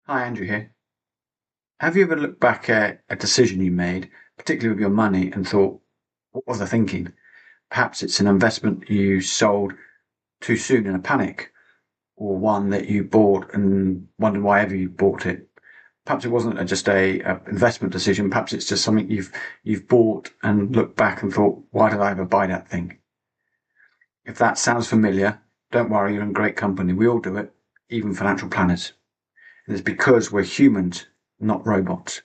Hi, Andrew here. Have you ever looked back at a decision you made, particularly with your money, and thought, what was I thinking? Perhaps it's an investment you sold too soon in a panic, or one that you bought and wondered why ever you bought it. Perhaps it wasn't just a investment decision. Perhaps it's just something you've bought and looked back and thought, why did I ever buy that thing? If that sounds familiar, don't worry, you're in great company. We all do it, even financial planners. And it's because we're humans, not robots.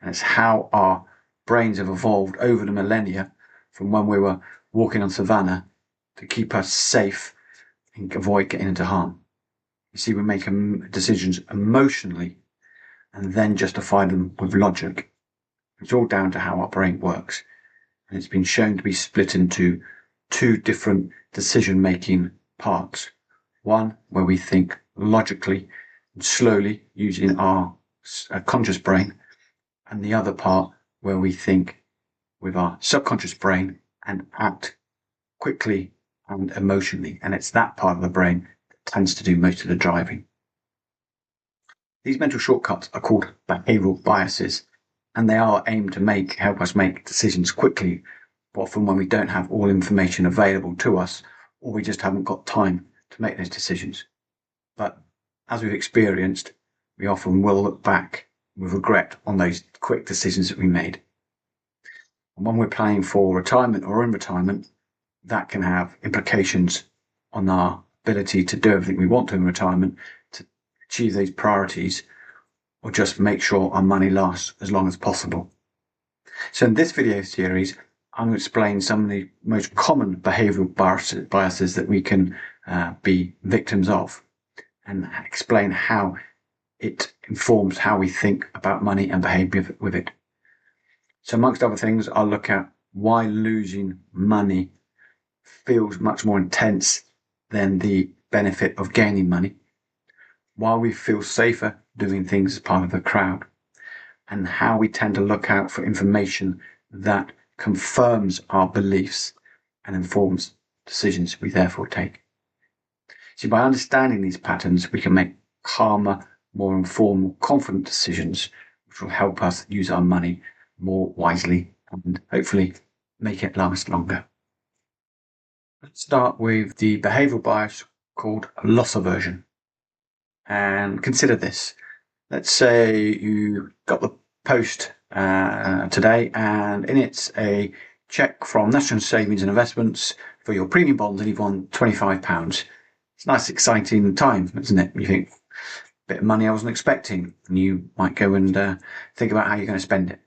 And it's how our brains have evolved over the millennia from when we were walking on savannah to keep us safe and avoid getting into harm. You see, we make decisions emotionally and then justify them with logic. It's all down to how our brain works. And it's been shown to be split into two different decision-making parts. One where we think logically and slowly using our conscious brain, and the other part where we think with our subconscious brain and act quickly and emotionally. And it's that part of the brain that tends to do most of the driving. These mental shortcuts are called behavioural biases, and they are aimed to help us make decisions quickly, often when we don't have all information available to us, or we just haven't got time to make those decisions. But as we've experienced, we often will look back with regret on those quick decisions that we made. And when we're planning for retirement or in retirement, that can have implications on our ability to do everything we want to in retirement, to achieve those priorities, or just make sure our money lasts as long as possible. So in this video series, I'm going to explain some of the most common behavioural biases that we can be victims of, and explain how it informs how we think about money and behaviour with it. So amongst other things, I'll look at why losing money feels much more intense than the benefit of gaining money, why we feel safer doing things as part of the crowd, and how we tend to look out for information that confirms our beliefs and informs decisions we therefore take. See, by understanding these patterns, we can make calmer, more informed, more confident decisions, which will help us use our money more wisely and hopefully make it last longer. Let's start with the behavioural bias called loss aversion. And consider this. Let's say you got the post today, and in it's a cheque from National Savings and Investments for your premium bonds, and you've won £25. It's a nice, exciting time, isn't it? You think, bit of money I wasn't expecting, and you might go and think about how you're going to spend it.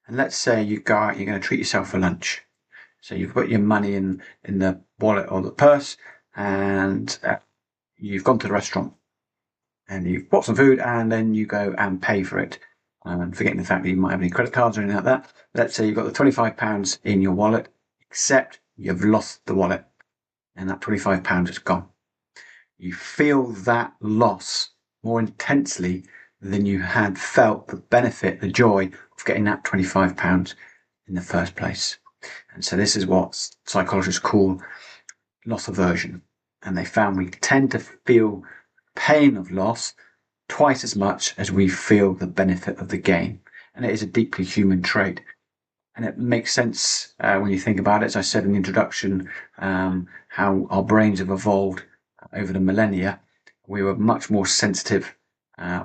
And let's say you go out, you're going to treat yourself for lunch. So you've put your money in the wallet or the purse, and you've gone to the restaurant and you've bought some food, and then you go and pay for it. And forgetting the fact that you might have any credit cards or anything like that. Let's say you've got the £25 in your wallet, except you've lost the wallet and that £25 is gone. You feel that loss more intensely than you had felt the benefit, the joy of getting that £25 in the first place. And so this is what psychologists call loss aversion. And they found we tend to feel pain of loss twice as much as we feel the benefit of the gain. And it is a deeply human trait. And it makes sense when you think about it, as I said in the introduction, how our brains have evolved over the millennia. We were much more sensitive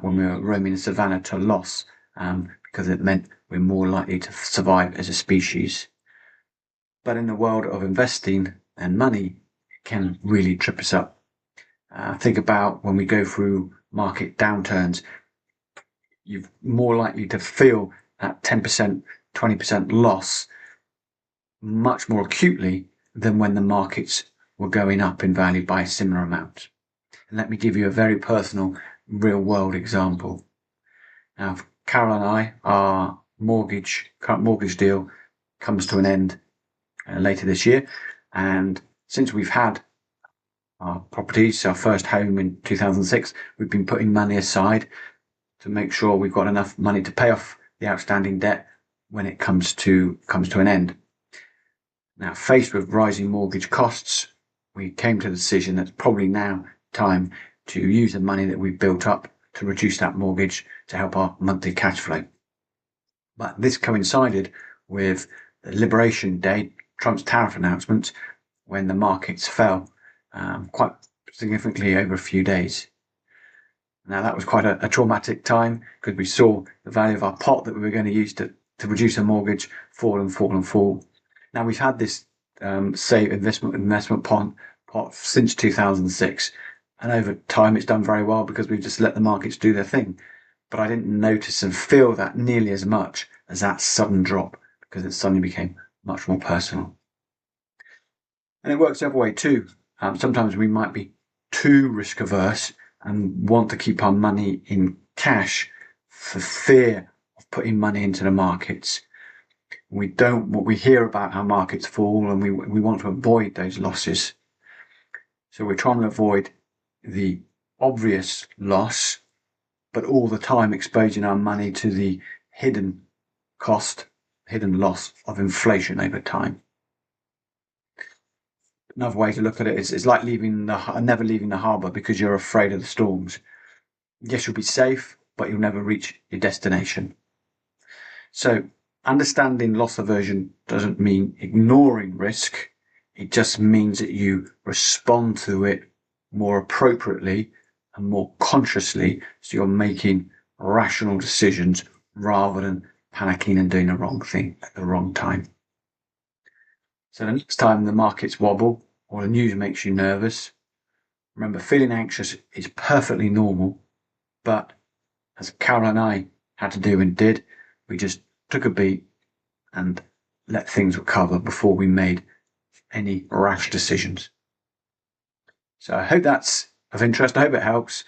when we were roaming the savannah to loss, because it meant we're more likely to survive as a species. But in the world of investing and money, it can really trip us up. Think about when we go through market downturns, you're more likely to feel that 10%, 20% loss much more acutely than when the markets were going up in value by a similar amount. And let me give you a very personal, real world example. Now, Carol and I, our current mortgage deal comes to an end later this year. And since we've had our properties, our first home in 2006, we've been putting money aside to make sure we've got enough money to pay off the outstanding debt when it comes to an end. Now, faced with rising mortgage costs, we came to the decision that it's probably now time to use the money that we've built up to reduce that mortgage to help our monthly cash flow. But this coincided with the Liberation Day, Trump's tariff announcement, when the markets fell quite significantly over a few days. Now that was quite a traumatic time, because we saw the value of our pot that we were going to use to reduce a mortgage fall and fall and fall. Now we've had this save investment pot since 2006, and over time it's done very well because we've just let the markets do their thing. But I didn't notice and feel that nearly as much as that sudden drop, because it suddenly became much more personal. And it works the other way too. Sometimes we might be too risk averse and want to keep our money in cash for fear of putting money into the markets. We hear about how markets fall, and we want to avoid those losses. So we're trying to avoid the obvious loss, but all the time exposing our money to the hidden loss of inflation over time. Another way to look at it is it's like never leaving the harbour because you're afraid of the storms. Yes, you'll be safe, but you'll never reach your destination. So understanding loss aversion doesn't mean ignoring risk. It just means that you respond to it more appropriately and more consciously, so you're making rational decisions rather than panicking and doing the wrong thing at the wrong time. So the next time the markets wobble or the news makes you nervous, remember, feeling anxious is perfectly normal, but as Carol and I had to do and did, we just took a beat and let things recover before we made any rash decisions. So I hope that's of interest. I hope it helps.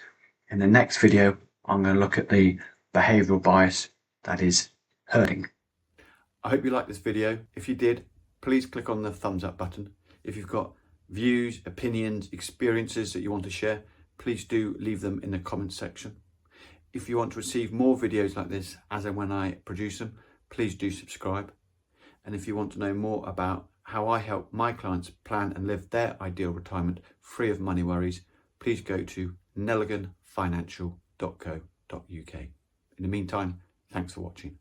In the next video, I'm going to look at the behavioural bias that is hurting. I hope you liked this video. If you did, please click on the thumbs up button. If you've got views, opinions, experiences that you want to share, please do leave them in the comments section. If you want to receive more videos like this as and when I produce them, please do subscribe. And if you want to know more about how I help my clients plan and live their ideal retirement free of money worries, please go to neliganfinancial.co.uk. In the meantime, thanks for watching.